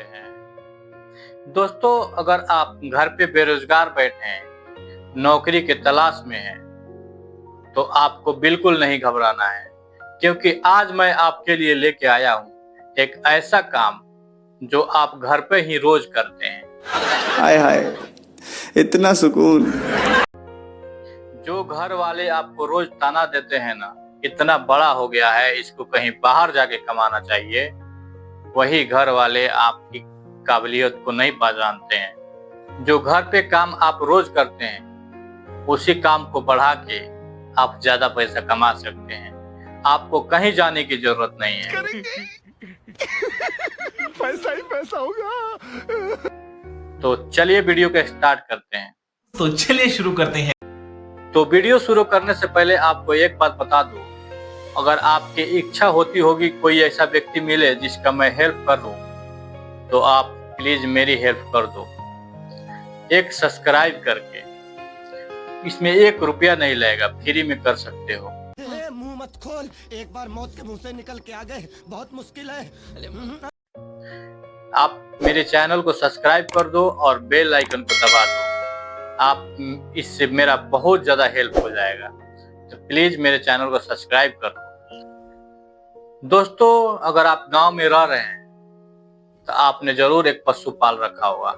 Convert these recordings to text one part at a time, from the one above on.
हैं। दोस्तों, अगर आप घर पे बेरोजगार बैठे हैं, नौकरी की तलाश में हैं, तो आपको बिल्कुल नहीं घबराना है, क्योंकि आज मैं आपके लिए लेके आया हूँ एक ऐसा काम जो आप घर पे ही रोज करते हैं। हाय हाय, इतना सुकून। जो घर वाले आपको रोज ताना देते हैं ना, इतना बड़ा हो गया है, इसको कहीं बाहर जाके कमाना चाहिए, वही घर वाले आपकी काबिलियत को नहीं पहचानते हैं। जो घर पे काम आप रोज करते हैं, उसी काम को बढ़ा के आप ज्यादा पैसा कमा सकते हैं। आपको कहीं जाने की जरूरत नहीं है। पैसा ही पैसा होगा। तो चलिए वीडियो को स्टार्ट करते हैं। तो चलिए शुरू करते हैं। तो वीडियो शुरू करने से पहले आपको एक बात बता दूं, अगर आपकी इच्छा होती होगी कोई ऐसा व्यक्ति मिले जिसका मैं हेल्प कर दूं, तो आप प्लीज मेरी हेल्प कर दो एक सब्सक्राइब करके। इसमें 1 रुपया नहीं लगेगा, फ्री में कर सकते हो। मुंह मत खोल, एक बार मौत के मुंह से निकल के आ गए, बहुत मुश्किल है। आप मेरे चैनल को सब्सक्राइब कर दो और बेल आइकन को दबा दो। आप इससे मेरा बहुत ज्यादा हेल्प हो जाएगा, तो प्लीज मेरे चैनल को सब्सक्राइब कर दो। दोस्तों, अगर आप गांव में रह रहे हैं तो आपने जरूर एक पशु पाल रखा होगा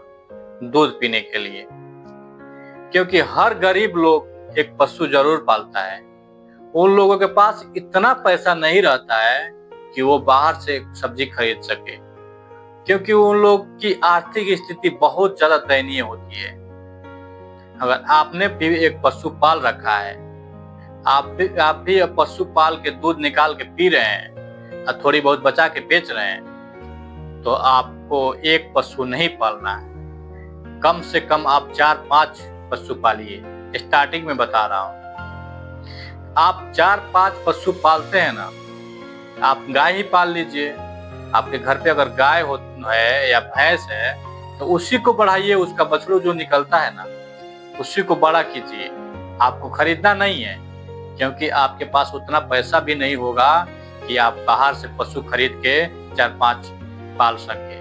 दूध पीने के लिए, क्योंकि हर गरीब लोग एक पशु जरूर पालता है। उन लोगों के पास इतना पैसा नहीं रहता है कि वो बाहर से सब्जी खरीद सके, क्योंकि उन लोग की आर्थिक स्थिति बहुत ज्यादा दयनीय होती है। अगर आपने भी एक पशु पाल रखा है, आप भी पशु पाल के दूध निकाल के पी रहे हैं और थोड़ी बहुत बचा के बेच रहे हैं, तो आपको एक पशु नहीं पालना है, कम से कम आप 4-5 पशु पालिए। स्टार्टिंग में बता रहा हूँ, आप 4-5 पशु पालते हैं ना, आप गाय ही पाल लीजिए। आपके घर पे अगर गाय है या भैंस है तो उसी को बढ़ाइए, उसका बछड़ू जो निकलता है ना, उसी को बड़ा कीजिए। आपको खरीदना नहीं है, क्योंकि आपके पास उतना पैसा भी नहीं होगा कि आप बाहर से पशु खरीद के 4-5 पाल सके।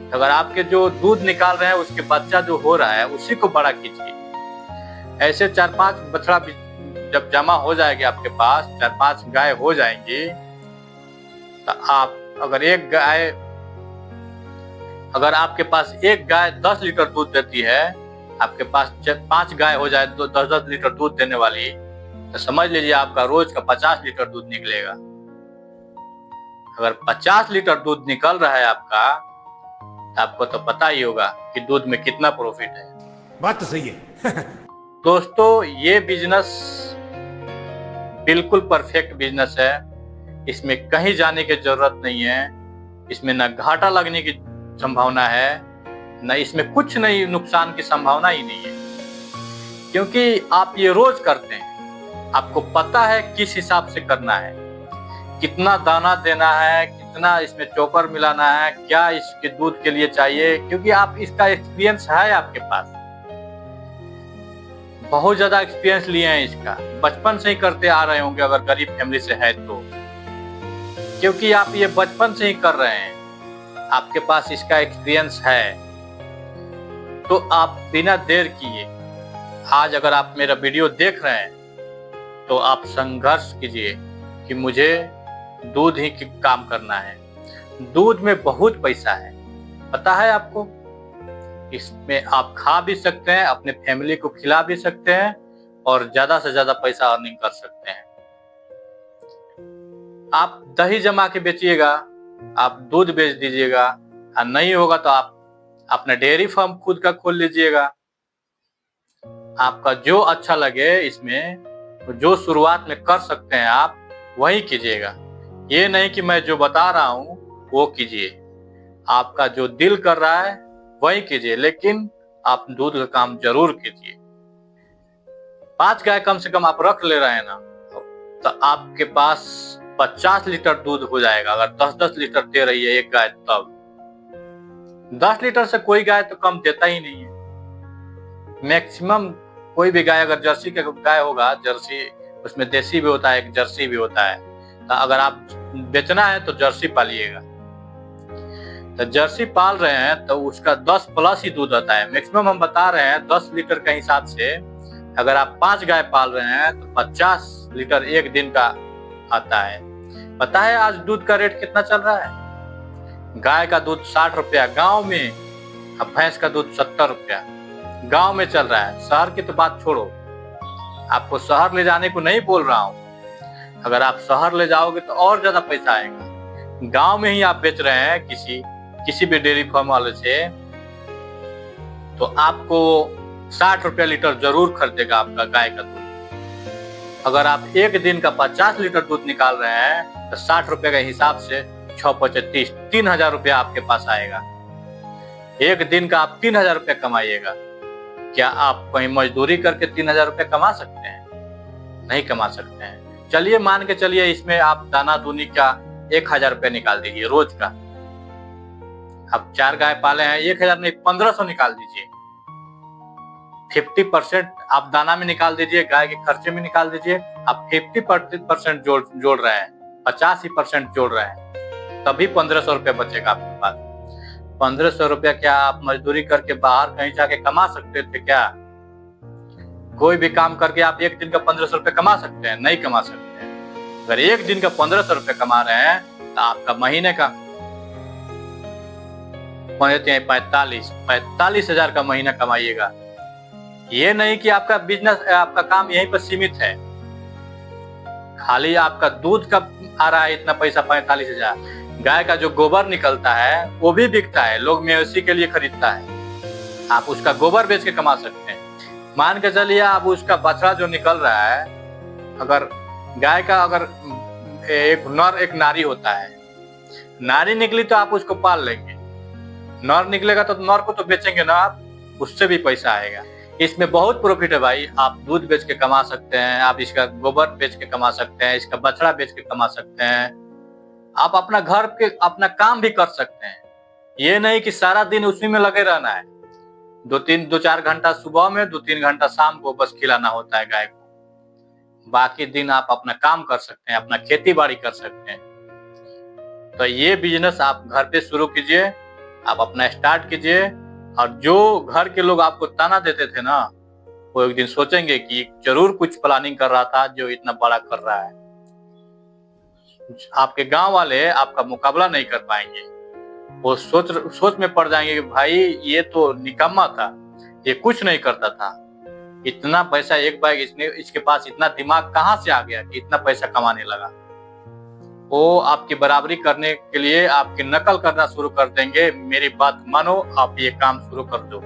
तो अगर आपके जो दूध निकाल रहे हैं उसके बच्चा जो हो रहा है उसी को बड़ा कीजिए। ऐसे 4-5 बछड़ा जब जमा हो जाएगी, आपके पास 4-5 गाय हो जाएंगी, तो आप अगर आपके पास एक गाय 10 लीटर दूध देती है, आपके पास 5 गाय हो जाए तो 10-10 लीटर दूध देने वाली, तो समझ लीजिए आपका रोज का 50 लीटर दूध निकलेगा। अगर 50 लीटर दूध निकल रहा है आपका, तो आपको तो पता ही होगा कि दूध में कितना प्रॉफिट है। बात तो सही है। दोस्तों, ये बिजनेस बिल्कुल परफेक्ट बिजनेस है। इसमें कहीं जाने की जरूरत नहीं है, इसमें न घाटा लगने की संभावना है, न इसमें कुछ नहीं, नुकसान की संभावना ही नहीं है, क्योंकि आप ये रोज करते हैं। आपको पता है किस हिसाब से करना है, कितना दाना देना है, कितना इसमें चोकर मिलाना है, क्या इसके दूध के लिए चाहिए, क्योंकि आप इसका एक्सपीरियंस है, आपके पास बहुत ज्यादा एक्सपीरियंस लिए हैं इसका, बचपन से ही करते आ रहे होंगे अगर गरीब फैमिली से है तो, क्योंकि आप ये बचपन से ही कर रहे हैं, आपके पास इसका एक्सपीरियंस है। तो आप बिना देर किए, आज अगर आप मेरा वीडियो देख रहे हैं तो आप संघर्ष कीजिए कि मुझे दूध ही काम करना है। दूध में बहुत पैसा है, पता है आपको। इसमें आप खा भी सकते हैं, अपने फैमिली को खिला भी सकते हैं और ज्यादा से ज्यादा पैसा अर्निंग कर सकते हैं। आप दही जमा के बेचिएगा, आप दूध बेच दीजिएगा, और नहीं होगा तो आप अपना डेयरी फार्म खुद का खोल लीजिएगा। आपका जो अच्छा लगे इसमें, जो शुरुआत में कर सकते हैं आप वही कीजिएगा। ये नहीं कि मैं जो बता रहा हूं वो कीजिए, आपका जो दिल कर रहा है वही कीजिए, लेकिन आप दूध का काम जरूर कीजिए। 5 गाय कम से कम आप रख ले रहे हैं ना, तो आपके पास 50 लीटर दूध हो जाएगा। अगर 10-10 लीटर दे रही है एक गाय, तब 10 लीटर से कोई गाय तो कम देता ही नहीं है। मैक्सिमम कोई भी गाय, अगर जर्सी का गाय होगा, जर्सी उसमें देसी भी होता है, एक जर्सी भी होता है, तो अगर आप बेचना है तो जर्सी पालिएगा। तो जर्सी पाल रहे हैं तो उसका 10 प्लस ही दूध आता है। मैक्सिमम हम बता रहे हैं 10 लीटर के हिसाब से। अगर आप 5 गाय पाल रहे हैं तो 50 लीटर एक दिन का आता है। पता है आज दूध का रेट कितना चल रहा है? गाय का दूध 60 रुपया गाँव में, अब भैंस का दूध 70 रुपया गाँव में चल रहा है। शहर की तो बात छोड़ो, आपको शहर ले जाने को नहीं बोल रहा हूँ। अगर आप शहर ले जाओगे तो और ज्यादा पैसा आएगा। गांव में ही आप बेच रहे हैं किसी भी डेयरी फार्म वाले से, तो आपको 60 रुपया लीटर जरूर खरीदेगा आपका गाय का दूध। अगर आप एक दिन का 50 लीटर दूध निकाल रहे हैं तो 60 रुपये के हिसाब से 6×5 = 3000 रुपया आपके पास आएगा। एक दिन का आप 3000 रुपया कमाइएगा। क्या आप कहीं मजदूरी करके 3000 रुपया कमा सकते हैं? नहीं कमा सकते हैं। चलिए मान के चलिए इसमें आप दाना दूनी का 1000 रुपया निकाल दीजिए रोज का। आप 4 गाय पाले हैं, 1000 नहीं 1500 निकाल दीजिए। 50% आप दाना में निकाल दीजिए, गाय के खर्चे में निकाल दीजिए। आप 50% जोड़ रहे हैं, 85% जोड़ रहे हैं, तभी 1500 रुपया बचेगा आपके पास। 1500 रुपया क्या आप मजदूरी करके बाहर कहीं जाके कमा सकते थे क्या? कोई भी काम करके आप एक दिन का 1500 रुपया कमा सकते हैं? नहीं कमा सकते हैं। अगर एक दिन का 1500 रुपया कमा रहे हैं तो आपका महीने का 45,000 का महीना कमाइएगा। ये नहीं कि आपका बिजनेस, आपका काम यहीं पर सीमित है। खाली आपका दूध का आ रहा है इतना पैसा 45,000। गाय का जो गोबर निकलता है वो भी बिकता है, लोग मवेशी के लिए खरीदता है। आप उसका गोबर बेच के कमा सकते हैं। मान के चलिए आप उसका बछड़ा जो निकल रहा है, अगर गाय का अगर एक नर एक नारी होता है, नारी निकली तो आप उसको पाल लेंगे, नर निकलेगा तो नर को तो बेचेंगे ना आप, उससे भी पैसा आएगा। इसमें बहुत प्रॉफिट है भाई। आप दूध बेच के कमा सकते हैं, आप इसका गोबर बेच के कमा सकते हैं, इसका बछड़ा बेच के कमा सकते हैं। आप अपना घर के अपना काम भी कर सकते हैं। ये नहीं कि सारा दिन उसी में लगे रहना है। 2-4 घंटा सुबह में, 2-3 घंटा शाम को बस खिलाना होता है गाय को। बाकी दिन आप अपना काम कर सकते हैं, अपना खेती बाड़ी कर सकते हैं। तो ये बिजनेस आप घर पे शुरू कीजिए, आप अपना स्टार्ट कीजिए। और जो घर के लोग आपको ताना देते थे ना, वो एक दिन सोचेंगे कि जरूर कुछ प्लानिंग कर रहा था जो इतना बड़ा कर रहा है। आपके गांव वाले आपका मुकाबला नहीं कर पाएंगे। वो सोच में पड़ जाएंगे कि भाई ये तो निकम्मा था, ये कुछ नहीं करता था। इतना पैसा एक बार इसके पास इतना दिमाग कहाँ से आ गया कि इतना पैसा कमाने लगा। वो आपकी बराबरी करने के लिए आपकी नकल करना शुरू कर देंगे। मेरी बात मानो, आप ये काम शुरू कर दो।